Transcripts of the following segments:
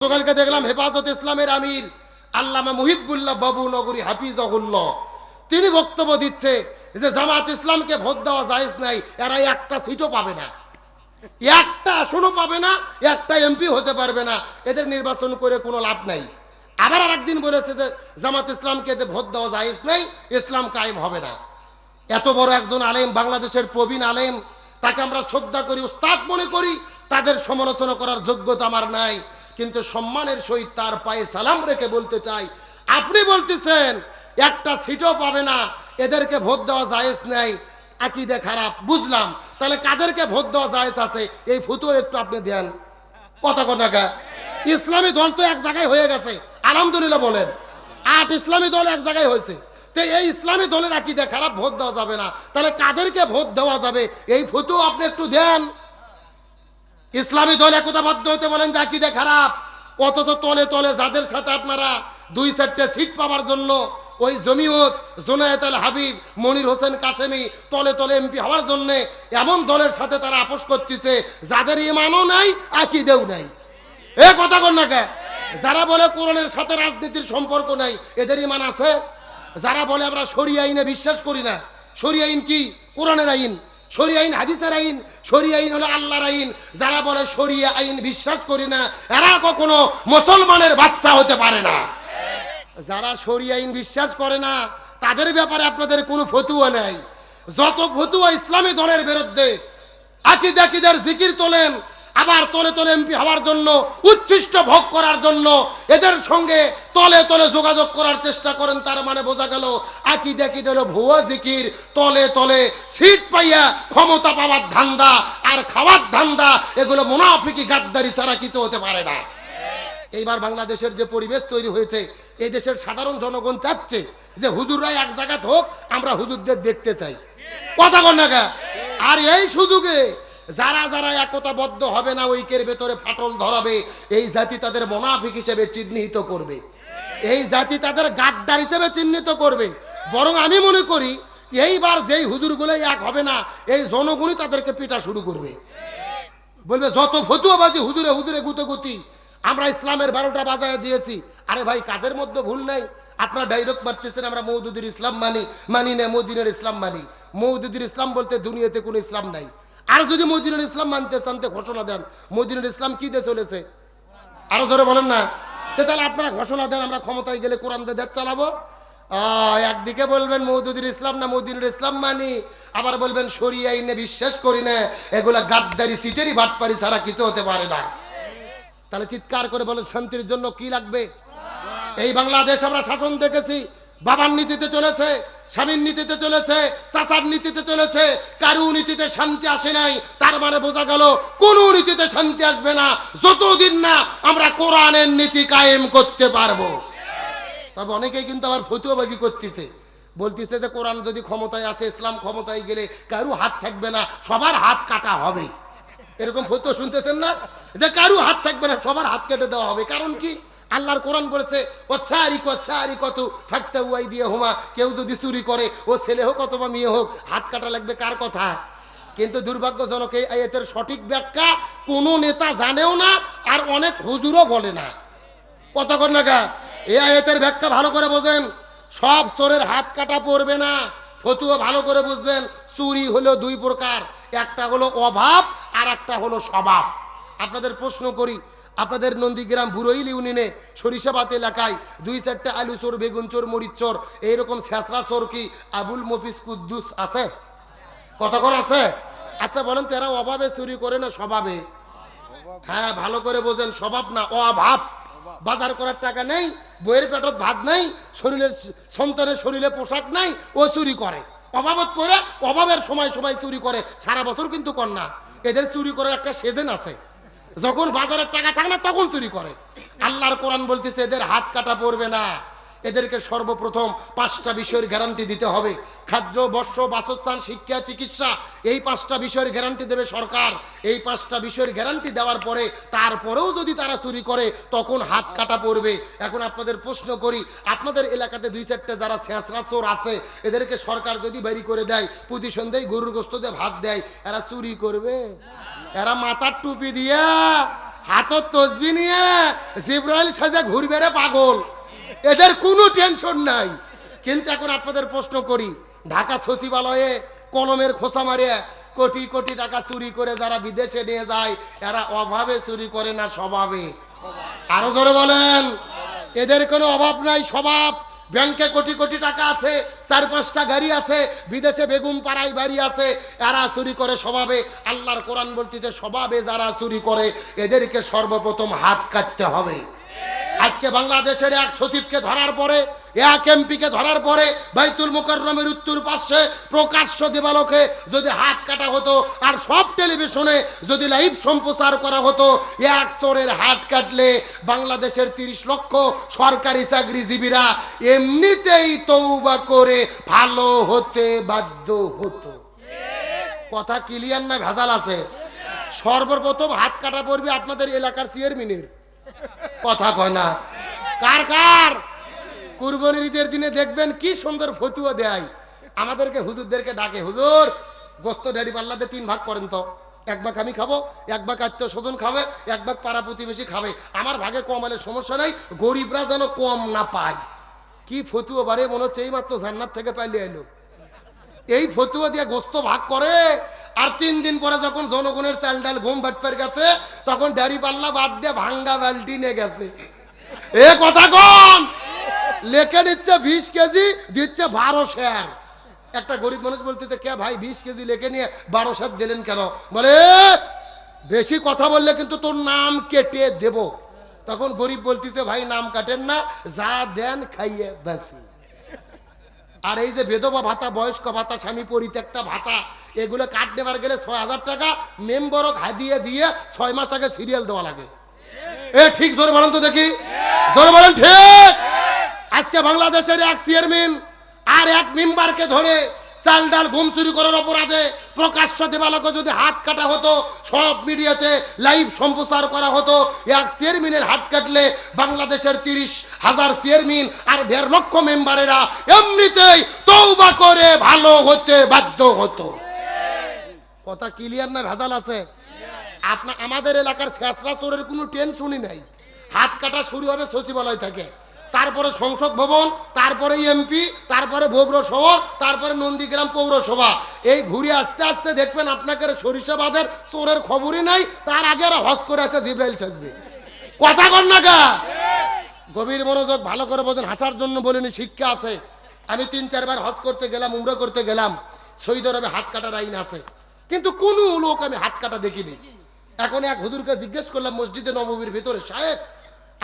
গতকালকে দেখলাম হেফাজত ইসলামের আমির আল্লামা মুহিবুল্লাহ বাবু নগরী হাফিজাহুল্লাহ তিনি বক্তব্য দিচ্ছে যে জামাত ইসলামকে ভোট দেওয়া জায়েজ নাই, এরা একটা সিটও পাবে না, একটা আসনও পাবে না, একটা এমপি হতে পারবে না, এদের নির্বাচন করে কোনো লাভ নাই। আবার আরেকদিন বলেছে যে জামাত ইসলামকে ভোট দেওয়া জায়েজ নাই, ইসলাম কায়েম হবে না। এত বড় একজন আলেম, বাংলাদেশের প্রবীণ আলেম, তাকে আমরা শ্রদ্ধা করি, উস্তাদ মনে করি, তাদের সমালোচনা করার যোগ্যতা আমার নাই, কিন্তু সম্মানের সহিত তার পায়ে সালাম রেখে বলতে চাই, আপনি বলতেছেন একটা সিটও পাবে না, এদেরকে ভোট দেওয়া জায়েজ নাই, আকীদা খারাপ, বুঝলাম, তাহলে কাদেরকে ভোট দেওয়া জায়েজ আছে এই ফতোয়া একটু আপনি দেন। কথা কথা ইসলামী দল তো এক জায়গায় হয়ে গেছে, আলহামদুলিল্লাহ বলেন, 8 ইসলামী দল এক জায়গায় হয়েছে, তো এই ইসলামী দলের আকীদা খারাপ, ভোট দেওয়া যাবে না, তাহলে কাদেরকে ভোট দেওয়া যাবে এই ফতোয়া আপনি একটু দেন। ইসলামী দল একতাবদ্ধ হতে বলেন যে আকীদা খারাপ, অথচ তলে তলে যাদের সাথে আপনারা 2-4টে সিট পাওয়ার জন্য ওই জমিয়ত, জুনায়েদ আল হাবিব, মনির হোসেন কাশেমি তলে তলে এমপি হওয়ার জন্য এমন দলের সাথে তারা আপোষ করতেছে যাদের ঈমানও নাই, আকীদাও নাই। এ কথা কন না কে? যারা বলে কোরআনের সাথে রাজনীতির সম্পর্ক নাই, এদের ঈমান আছে? যারা বলে আমরা শরিয়া আইনে বিশ্বাস করি না, শরিয়া আইন কি? কোরআনের আইন। শরিয়া আইন হাদিসের আইন, শরিয়া আইন হলো আল্লাহর আইন। যারা বলে শরিয়া আইন বিশ্বাস করি না, এরা কখনো মুসলমানের বাচ্চা হতে পারে না। যারা শরিয়া আইন বিশ্বাস করে না তাদের ব্যাপারে আপনাদের কোনো ফতোয়া নাই। যত ফতোয়া ইসলামী দলের বিরুদ্ধে, আকীদার জিকির তোলেন, আবার তলে তলে এমপি হওয়ার জন্য, উচ্ছিষ্ট ভোগ করার জন্য এদের সঙ্গে তলে তলে যোগাযোগ করার চেষ্টা করেন, তার মানে বোঝা গেল আকীদা হলো ভুয়া জিকির, তলে তলে সিট পাইয়া ক্ষমতা পাওয়ার ধান্দা আর খাওয়ার ধান্দা, এগুলো মুনাফিকি গাদ্দারি ছাড়া কিছু হতে পারে না। এইবার বাংলাদেশের যে পরিবেশ তৈরি হয়েছে, এই দেশের সাধারণ জনগণ চাচ্ছে যে হুজুররাই এক জায়গায় হোক, আমরা হুজুরদের দেখতে চাই। কথা বল না গা? আর এই সুযোগে যারা যারা একতাবদ্ধ হবে না, ঐক্যের ভেতরে ফাটল ধরাবে, এই জাতি তাদের মুনাফিক হিসেবে চিহ্নিত করবে, এই জাতি তাদের গাদ্দার হিসেবে চিহ্নিত করবে। বরং আমি মনে করি এইবার যেই হুজুরগুলোই এক হবে না, এই জনগণই তাদেরকে পিটা শুরু করবে, বলবে যত ফতুয়াবাজি, হুজুরে হুজুরে গুতগুতি, আমরা ইসলামের 12টা বাজায় দিয়েছি। আরে ভাই, কাদের মধ্যে ভুল নাই? আপনারা ডাইরেক্ট মারতেছেন আমরা মওদুদির ইসলাম মানি না, মদিনার ইসলাম মানি। মওদুদির ইসলাম বলতে দুনিয়াতে কোনো ইসলাম নাই। আর যদি মদিনার ইসলাম মানতে চানতে ঘোষণা দেন, মদিনার ইসলাম কি দিয়ে চলেছে? আরো জোরে বলেন না। তাহলে আপনারা ঘোষণা দেন আমরা ক্ষমতায় গেলে কোরআন দিয়ে দেশ চালাবো। একদিকে বলবেন মওদুদির ইসলাম না মদিনার ইসলাম মানি, আবার বলবেন শরিয়া আইনে বিশ্বাস করি না, এগুলা গাদ্দারি সিটেরই বাটপারি ছাড়া কিছু হতে পারে না। তাহলে চিৎকার করে বলেন শান্তির জন্য কি লাগবে? এই বাংলাদেশ আমরা শাসন দেখেছি, বাবার নীতিতে চলেছে, স্বামীর নীতিতে চলেছে, চাচার নীতিতে চলেছে, কারো নীতিতে শান্তি আসে নাই। তার মানে বোঝা গেল কোন নীতিতে শান্তি আসবে না যতদিন না আমরা কোরআনের নীতি কায়েম করতে পারবো। তবে অনেকেই কিন্তু আবার ফতুয়াবাজি করতেছে, বলতেছে যে কোরআন যদি ক্ষমতায় আসে, ইসলাম ক্ষমতায় গেলে কারো হাত থাকবে না, সবার হাত কাটা হবে। এরকম ফতুয়া শুনতেছেন না, যে কারো হাত থাকবে না, সবার হাত কেটে দেওয়া হবে। কারণ কি? আল্লাহর কোরআন বলেছে ও সারিকু ফাকতাউ আইদিয়াহুমা, কেউ যদি চুরি করে, ও ছেলে হোক অথবা মেয়ে হোক, হাত কাটা লাগবে। কার কথা? কিন্তু দুর্ভাগ্যজনক এই আয়াতের সঠিক ব্যাখ্যা কোনো নেতা জানেও না, আর অনেক হুজুরও বলে না। কথা কর না গা? এই আয়াতের ব্যাখ্যা ভালো করে বোঝেন। সব চোরের হাত কাটা পড়বে না। ফতুয়া ভালো করে বুঝবেন। চুরি হলো 2 প্রকার, একটা হলো অভাব আর একটা হলো স্বভাব। আপনাদের প্রশ্ন করি, আপনাদের নন্দীগ্রাম বুড়ইল ইউনিয়নে সরিষাবাদ এলাকায় 2-4টা আলু চোর, বেগুন চোর, মরিচ চোর, এইরকম ছেঁচড়া চোর কি আবুল মফিজ কুদ্দুস আছে? কতক্ষণ আছে? আচ্ছা বলেন তো, এরা অভাবে চুরি করে না স্বভাবে? হ্যাঁ, ভালো করে বোঝেন, স্বভাব না, অভাব। বাজার করার টাকা নেই, বইয়ের পেটত ভাত নাই, শরীরের সন্তানের শরীরে পোশাক নাই, ও চুরি করে। অভাবত পড়ে অভাবের সময় চুরি করে, সারা বছর কিন্তু কর না। এদের চুরি করার একটা সিজন আছে, যখন বাজারের টাকা থাকে না তখন চুরি করে। আল্লাহর কোরআন বলতেছে এদের হাত কাটা পড়বে না। এদেরকে সর্বপ্রথম 5টা বিষয়ের গ্যারান্টি দিতে হবে। খাদ্য, বস্ত্র, বাসস্থান, শিক্ষা, চিকিৎসা, এই 5টা বিষয়ের গ্যারান্টি দেবে সরকার। এই 5টা বিষয়ের গ্যারান্টি দেওয়ার পরে তারপরেও যদি তারা চুরি করে তখন হাত কাটা পড়বে। এখন আপনাদের প্রশ্ন করি, আপনাদের এলাকাতে 2-4টা যারা ছেঁচড়া চোর আছে, এদেরকে সরকার যদি বেরি করে দেয়, প্রতি সন্ধ্যায় গরুর গোশত দিয়ে ভাত দেয়, এরা চুরি করবে? এরা মাথার টুপি দিয়া হাতত তসবি নিয়ে জিব্রাইল সাজা ঘুরবে রে পাগল, এদের কোনো টেনশন নাই। কিন্তু এখন আপনাদের প্রশ্ন করি, ঢাকা সচিবালয়ে কলমের খোসা মারিয়ে কোটি কোটি টাকা চুরি করে যারা বিদেশে নিয়ে যায়, এরা অভাবে চুরি করে না স্বভাবে? আরো জোরে বলেন। এদের কোনো অভাব নাই, স্বভাব। ব্যাংকে কোটি কোটি টাকা আছে, 4-5টা গাড়ি আছে, বিদেশে বেগুন পাড়ায় বাড়ি আছে, এরা চুরি করে স্বভাবে। আল্লাহর কোরআন বলতেছে স্বভাবে যারা চুরি করে এদেরকে সর্বপ্রথম হাত কাটতে হবে। আজকে বাংলাদেশের এক সচিবকে ধরার পরে, এক এমপিকে ধরার পরে বাইতুল মুকাররমের উত্তর পাশে প্রকাশ্য দেবালোকে যদি হাত কাটা হতো আর সব টেলিভিশনে যদি লাইভ সম্প্রচার করা হতো, এক চোরের হাত কাটলে বাংলাদেশের 30 লক্ষ সরকারি চাকরিজীবীরা এমনিতেই তওবা করে ভালো হতে বাধ্য হতো। কথা ক্লিয়ার না ভেজাল আছে? সর্বপ্রথম হাত কাটা পড়বে আপনাদের এলাকার চেয়ারম্যানের। কথা কয় না? কার কার? কুরবানির ঈদের দিনে দেখবেন কি সুন্দর ফতুয়া দেয়। আমাদেরকে হুজুরদেরকে ডাকে, হুজুর গোস্ত ডেডি পাল্লাতে 3 ভাগ করেন তো, 1 ভাগ আমি খাবো, 1 ভাগ আত্মীয় স্বজন খাবে, 1 ভাগ পাড়া প্রতিবেশী খাবে, আমার ভাগে কম হলে সমস্যা নাই, গরিবরা যেন কম না পায়। কি ফতুয়া বারে, মনে হচ্ছে এই মাত্র জান্নাত থেকে পালিয়ে এলো। এই ফতুয়া দিয়ে গোস্ত ভাগ করে, আর 3 দিন পরে যখন জনগণের চাল ডাল ঘুম ভাটপের গেছে, তখন ডেডি পাল্লা বাদ দিয়ে ভাঙ্গা বালতি নিয়ে গেছে। এ কথা কোন লেখে নিচ্ছে 20 কেজি, দিচ্ছে 12 শেয়ার। একটা গরিব মানুষ বলতেছে, কে ভাই 20 কেজি লেখে নিয়ে 12 শেয়ার দিলেন কেন? বলে বেশি কথা বললে কিন্তু তোর নাম কেটে দেব। তখন গরিব বলতেছে, ভাই নাম কাটেন না, যা দেন খাইয়ে বাসি। আর এই যে বিধবা ভাতা, বয়স্ক ভাতা, স্বামী পরিত্যক্তা ভাতা, এগুলো কাট নেবার গেলে 6000 টাকা মেম্বরক হাদিয়ে দিয়ে 6 মাস আগে সিরিয়াল দেওয়া লাগে। এ ঠিক জোরে বলেন তো দেখি, জোরে বলেন ঠিক। আজকে বাংলাদেশের এক চেয়ারম্যান আর এক মেম্বারকে ধরে চাল ডাল ঘুম চুরি করার অপরাধে প্রকাশ্য দেবালোকে যদি হাত কাটা হতো, সব মিডিয়াতে লাইভ সম্প্রচার করা হতো, এক চেয়ারম্যানের হাত কাটলে বাংলাদেশের 30,000 চেয়ারম্যান আর 1.5 লক্ষ মেম্বারেরা এমনিতেই তওবা করে ভালো হতে বাধ্য হতো। কথা ক্লিয়ার না ভেজাল আছে? আমাদের এলাকার শেষরা চোরের কোনো টেনশনই নাই। হাত কাটা শুরু হবে সচিবালয় থেকে, তারপরে সংসদ ভবন, তারপরে এমপি, তারপরে বগুড়া শহর, তারপরে নন্দীগ্রাম পৌরসভা। এই ঘুরে আস্তে আস্তে দেখবেন আপনাকে সরিষাবাদের চোরের খবরই নাই, তার আগে আর হজ করে আছে জিব্রাইল সাজবে। কথা কন না গা? গভীর মনোযোগ, ভালো করে বোঝেন। হাসার জন্য বলিনি, শিক্ষা আছে। আমি 3-4 বার হজ করতে গেলাম, উমরা করতে গেলাম। সৌদি আরবে হাত কাটার আইন আছে, কিন্তু কোনো লোক আমি হাত কাটা দেখিনি। এখন এক হুজুরকে জিজ্ঞেস করলাম মসজিদে নববীর ভিতরে, সাহেব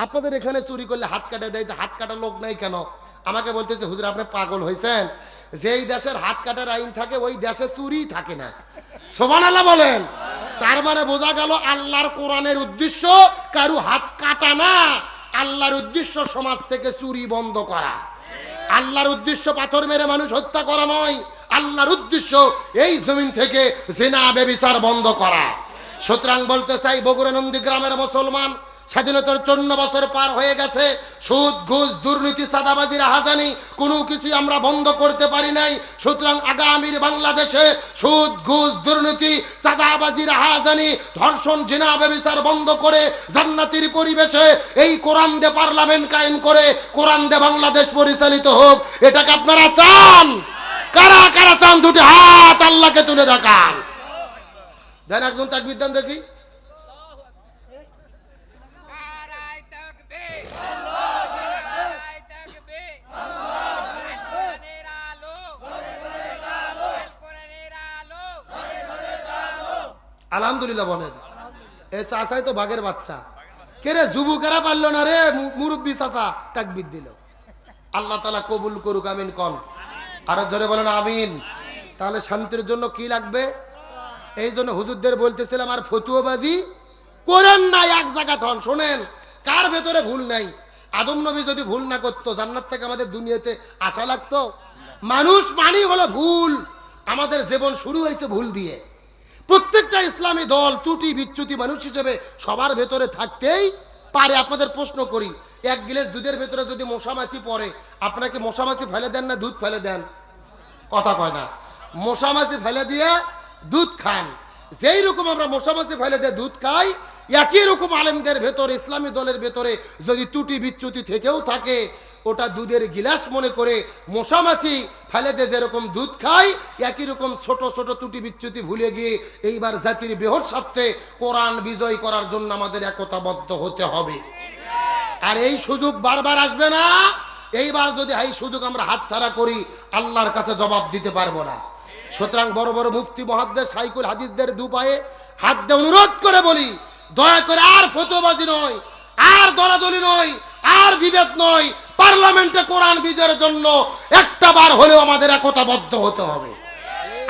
আপনাদের এখানে চুরি করলে হাত কাটা দেয়, হাত কাটা লোক নাই কেন? আমাকে বলতেছে, হুজুর আপনি পাগল হয়েছেন, যেই দেশের হাত কাটার আইন থাকে ওই দেশে চুরি থাকে না। সুবহানাল্লাহ বলেন। তার মানে বোঝা গেল আল্লাহর কোরআনের উদ্দেশ্য কারু হাত কাটা না, আল্লাহর উদ্দেশ্য সমাজ থেকে চুরি বন্ধ করা। আল্লাহর উদ্দেশ্য পাথর মেরে মানুষ হত্যা করা নয়, আল্লাহর উদ্দেশ্য এই জমিন থেকে জিনা ব্যভিচার বন্ধ করা। সুতরাং বলতে চাই, বগুড়া নন্দীগ্রামের মুসলমান, স্বাধীনতার 54 বছর পার হয়ে গেছে, সুদ ঘুষ দুর্নীতি চাঁদাবাজি রাহাজানি কোনো কিছুই আমরা বন্ধ করতে পারি নাই। সুতরাং আগামীর বাংলাদেশে সুদ ঘুষ দুর্নীতি চাঁদাবাজি রাহাজানি ধর্ষণ জিনা ব্যভিচার বন্ধ করে জান্নাতের পরিবেশে এই কোরআন দিয়ে পার্লামেন্ট কায়েম করে কোরআন দিয়ে বাংলাদেশ পরিচালিত হোক, এটাকে আপনারা চান? কারা কারা চান? দুটি হাত আল্লাহকে তুলে দেখান। দেন একজন তাকবীর দেন দেখি। আলহামদুলিল্লাহ বলেন। এ চাচাই তো বাঘের বাচ্চা। কে রে যুবকেরা পারলো না রে, মুরব্বী চাচা তাকবীর দিল। আল্লাহ তাআলা কবুল করুক, আমিন কোন। আর জোরে বলেন আমিন। তাহলে শান্তির জন্য কি লাগবে? এই জন্য হুজুরদের বলতেছিলাম, আর ফতুয়াবাজি করেন না এক জায়গা ধন। শোনেন, কার ভেতরে ভুল নাই? আদম নবী যদি ভুল না করতো, জান্নাত থেকে আমাদের দুনিয়াতে আশা লাগতো? মানুষ মানি হলো ভুল। আমাদের জীবন শুরু হয়েছে ভুল দিয়ে। প্রত্যেকটা ইসলামী দল ত্রুটি বিচ্যুতি মানুষ হিসেবে সবার ভেতরে থাকতেই পারে। আপনাদের প্রশ্ন করি, 1 গ্লাস দুধের ভেতরে যদি মশামাছি পড়ে, আপনাকে মশামাছি ফেলে দেন না দুধ ফেলে দেন? কথা কয় না। মশামাছি ফেলে দিয়ে দুধ খান। যেই রকম আমরা মশামাছি ফেলে দিয়ে দুধ খাই, একই রকম আলেমদের ভেতরে, ইসলামী দলের ভেতরে যদি ত্রুটি বিচ্যুতি থেকেও থাকে, ওটা দুধের গিলাস মনে করে মশামাছি ফেলে দিয়ে যেরকম দুধ খায়, একই রকম ছোট ছোট ত্রুটি বিচ্যুতি ভুলে গিয়ে এইবার জাতির বৃহৎ স্বার্থে কোরআন বিজয় করার জন্য আমাদের একতাবদ্ধ হতে হবে। আর এই সুযোগ বারবার আসবে না। এইবার যদি এই সুযোগ আমরা হাতছাড়া করি, আল্লাহর কাছে জবাব দিতে পারবো না। সুতরাং বড় বড় মুফতি মুহাদ্দিস শাইখুল হাদিসদের দু পায়ে হাত দিয়ে অনুরোধ করে বলি, দয়া করে আর ফতোয়াবাজি নয়, আর দলাদলি নয়, আর বিভেদ নয়, পার্লামেন্টে কোরআন বিজয়ের জন্য একটা বার হলেও আমাদের একতাবদ্ধ হতে হবে।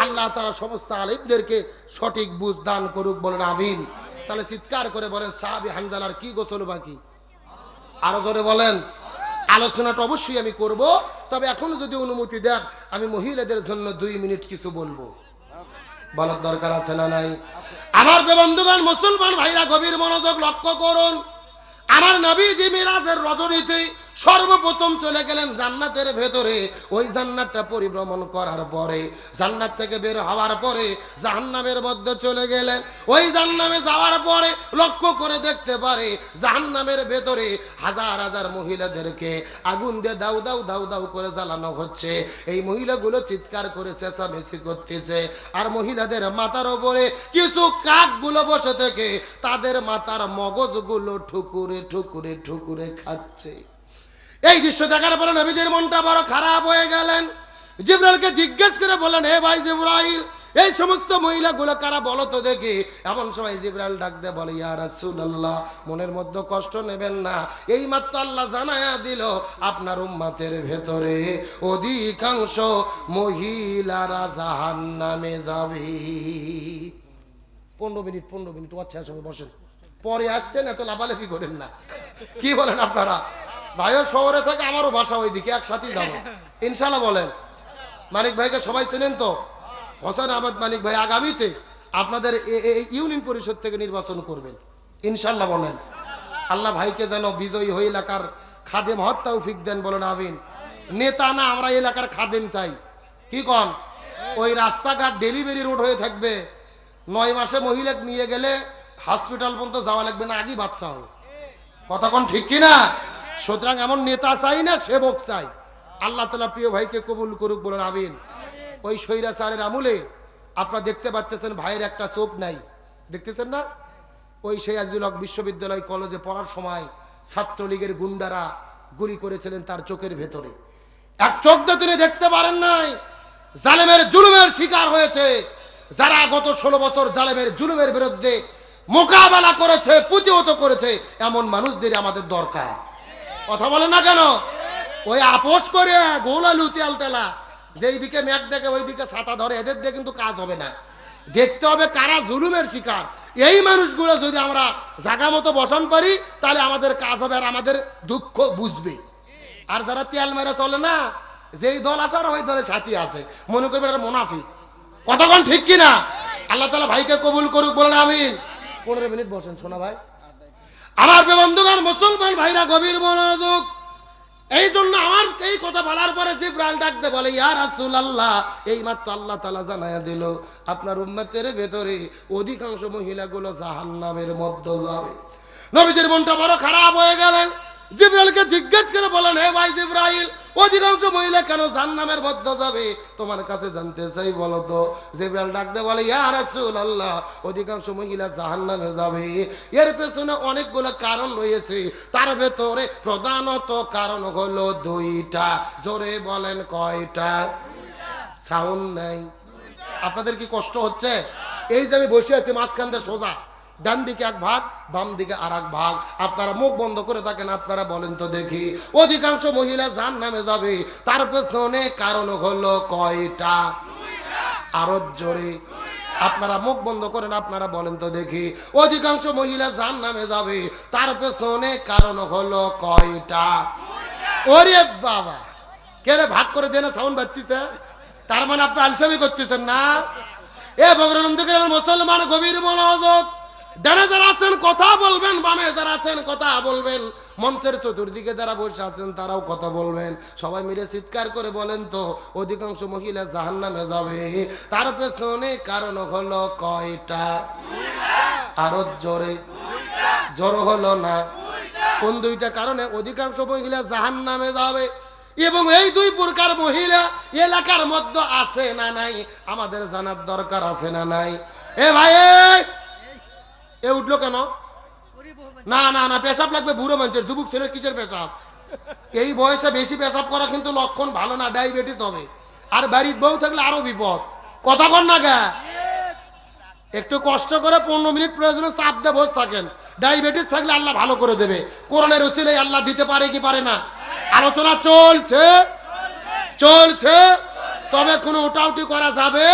আল্লাহ তাআলা সমস্ত আলেমদেরকে সঠিক বুঝ দান করুক, বলেন আমিন। তাহলে চিৎকার করে বলেন, সাহাবী হানজালার কি গোসল বাকি? আরো জোরে বলেন। আলোচনাটা অবশ্যই আমি করব, তবে এখন যদি অনুমতি দেন আমি মহিলাদের জন্য 2 মিনিট কিছু বলবো। বলার দরকার আছে না নাই? আমার বন্ধুগণ, মুসলমান ভাইরা গভীর মনোযোগ লক্ষ্য করুন। আমার নবীজি মিরাজের রজনীতে সর্বপ্রথম চলে গেলেন জান্নাতের ভেতরে। ওই জান্নাতটা পরিভ্রমণ করার পরে, জান্নাত থেকে বের হওয়ার পরে জাহান্নামের মধ্যে চলে গেলেন। ওই জাহান্নামে যাওয়ার পরে লক্ষ্য করে দেখতে পারে জাহান্নামের ভেতরে হাজার হাজার মহিলাদেরকে আগুন দিয়ে দাউ দাউ দাউ দাউ করে জ্বালানো হচ্ছে। এই মহিলাগুলো চিৎকার করে চেঁচামেচি করতেছে, আর মহিলাদের মাথার উপরে কিছু কাকগুলো বসে থেকে তাদের মাথার মগজগুলো ঠুকুরে ঠুকুরে ঠুকুরে খাচ্ছে। এই দৃশ্য দেখার পরে নবীজির মনটা বড় খারাপ হয়ে গেলেন। জিবরাইলকে জিজ্ঞেস করে বলেন, হে ভাই জিবরাইল, এই সমস্ত মহিলাগুলো কারা বলো তো দেখি। এমন সময় জিবরাইল ডাক দিয়ে বলে, ইয়া রাসূলুল্লাহ, মনের মধ্যে কষ্ট নেবেন না, এই মাত্র আল্লাহ জানায়া দিল আপনার উম্মতের ভেতরে অধিকাংশ মহিলারা জাহান্নামে যাবে। 15 মিনিট আচ্ছা সবাই বসেন, পরে আসছেন, এত লাফালাফি করেন না। কি বলেন আপনারা? ভাইও শহরে থাকে, আমারও বাসা ওইদিকে, একসাথেই যাবো ইনশাল্লাহ। বলেন, মানিক ভাইকে সবাই চেনেন তো? হোসেন আহমদ মানিক ভাই আগামীতে আপনাদের ইউনিয়ন পরিষদ থেকে নির্বাচন করবেন ইনশাল্লাহ। বলেন, আল্লাহ ভাইকে যেন বিজয়ী হয়ে এলাকার খাদেম হওয়ার তৌফিক দেন, বলেন আমিন। নেতা না, আমরা এলাকার খাদেম চাই। কি কন? ওই রাস্তাঘাট ডেলিভারি রোড হয়ে থাকবে, 9 মাসে মহিলা নিয়ে গেলে হসপিটাল পর্যন্ত যাওয়া লাগবে না, আগেই বাচ্চা হবে। কথা কোন ঠিক কিনা? সুতরাং এমন নেতা চাই না, সেবক চাই। আল্লাহ তাআলা প্রিয় ভাইকে কবুল করুক, বলেন আমিন। ওই স্বৈরাচারের আমলে আপনারা দেখতে পাচ্ছেন ভাইয়ের একটা চোখ নাই, দেখতেছেন না? ওই সিরাজুল হক বিশ্ববিদ্যালয় কলেজে পড়ার সময় ছাত্রলীগের গুন্ডারা গুলি করেছিলেন তার চোখের ভেতরে। এক চোখ দিয়ে তিনি দেখতে পারেন নাই। জালেমের জুলুমের শিকার হয়েছে যারা গত 16 বছর জালেমের জুলুমের বিরুদ্ধে মোকাবেলা করেছে, প্রতিহত করেছে, এমন মানুষদের আমাদের দরকার। কথা বলে না কেন? ওই আপোষ করে গোলালু তেল তেলা, যেই দিকে মেঘ দেখে ওই দিকে ছাতা ধরে, এদের দিয়ে কিন্তু কাজ হবে না। দেখতে হবে কারা জুলুমের শিকার। এই মানুষগুলো যদি আমরা জায়গা মতো বসান পারি, তাহলে আমাদের কাজ হবে, আর আমাদের দুঃখ বুঝবে। আর যারা তেল মেরে চলে না, যেই দল আসার ওই দলের সাথী আছে, মনে করবে এটা মুনাফিক। কতক্ষণ ঠিক কিনা? আল্লাহ তাআলা ভাইকে কবুল করুক, বলেন আমিন। 15 মিনিট বসেন শোনা ভাই। আমার বন্ধুগণ, মুসলমান ভাইরা গভীর মনোযোগ। এই জন্য আমার এই কথা বলার পরে জিবরাইল ডাকতে বলে, ইয়া রাসূলুল্লাহ, এই মাত্র আল্লাহ তাআলা জানায়া দিল আপনার উম্মতের ভেতরে অধিকাংশ মহিলাগুলো জাহান্নামের মধ্যে যাবে। নবীদের মনটা বড় খারাপ হয়ে গেলেন। জিবরাইলকে জিজ্ঞেস করে বলেন, হে ভাই জিবরাইল, অধিকাংশ মহিলা কেন জাহান্নামের মধ্যে যাবে তোমার কাছে জানতে চাই, বলো তো। জিবরাইল ডাকতে বলে, ইয়া রাসূলুল্লাহ, অধিকাংশ মহিলা জাহান্নামে যাবে। এর পেছনে অনেকগুলো কারণ রয়েছে, তার ভেতরে প্রধানত কারণ হলো 2টা। জোরে বলেন, কয়টা? সাউন্ড নাই। আপনাদের কি কষ্ট হচ্ছে? এই যে আমি বসে আছি মাঝখান দিয়ে সোজা, ডান দিকে এক ভাগ, বাম দিকে আর এক ভাগ। আপনারা মুখ বন্ধ করে থাকেন, আপনারা বলেন তো দেখি, অধিকাংশ মহিলা জাহান্নামে যাবে, তার পেছনে কারণ হলো কয়টা? আরো জোরে। আপনারা মুখ বন্ধ করেন, আপনারা বলেন তো দেখি, অধিকাংশ মহিলা জাহান্নামে যাবে, তার পেছনে কারণ হলো কয়টা? ওরে বাবা, কে রে ভাগ করে দেন, সাউন্ড বাজতেছে। তার মানে আপনি আলসামি করতেছেন না? এ বগরনন্দ থেকে আমার মুসলমান গভীর মনোযোগ। ডানে যারা আছেন কথা বলবেন, বামে যারা আছেন কথা বলবেন, মঞ্চের চতুর্দিকে যারা বসে আছেন তারাও কথা বলবেন। সবাই মিলে চিৎকার করে বলেন তো, অধিকাংশ মহিলা জাহান্নামে যাবে, তার পেছনে কারণ হলো কয়টা? আরো জোরে। জড়ো হলো না। কোন দুইটা কারণে অধিকাংশ মহিলা জাহান্নামে যাবে? এবং এই দুই প্রকার মহিলা এলাকার মধ্যে আছে না নাই আমাদের জানার দরকার আছে না নাই? এ ভাই এ উঠলো কেন? না না না, পেশাব লাগবে বুড়ো মানুষের, যুবক ছেলের কিসের পেশাব? এই বয়সে বেশি পেশাব করা কিন্তু লক্ষণ ভালো না, ডায়াবেটিস হবে। আর বাড়ির বউ থাকলে আরো বিপদ। কথা কন না গা? একটু কষ্ট করে 15 মিনিট প্রয়োজনে চাপ দিয়ে বসে থাকেন। ডায়াবেটিস থাকলে আল্লাহ ভালো করে দেবে। কোরআনের ওসিলায় আল্লাহ দিতে পারে কি পারে না? আলোচনা চলছে চলছে, তবে কোনো ওটাউটি করা যাবে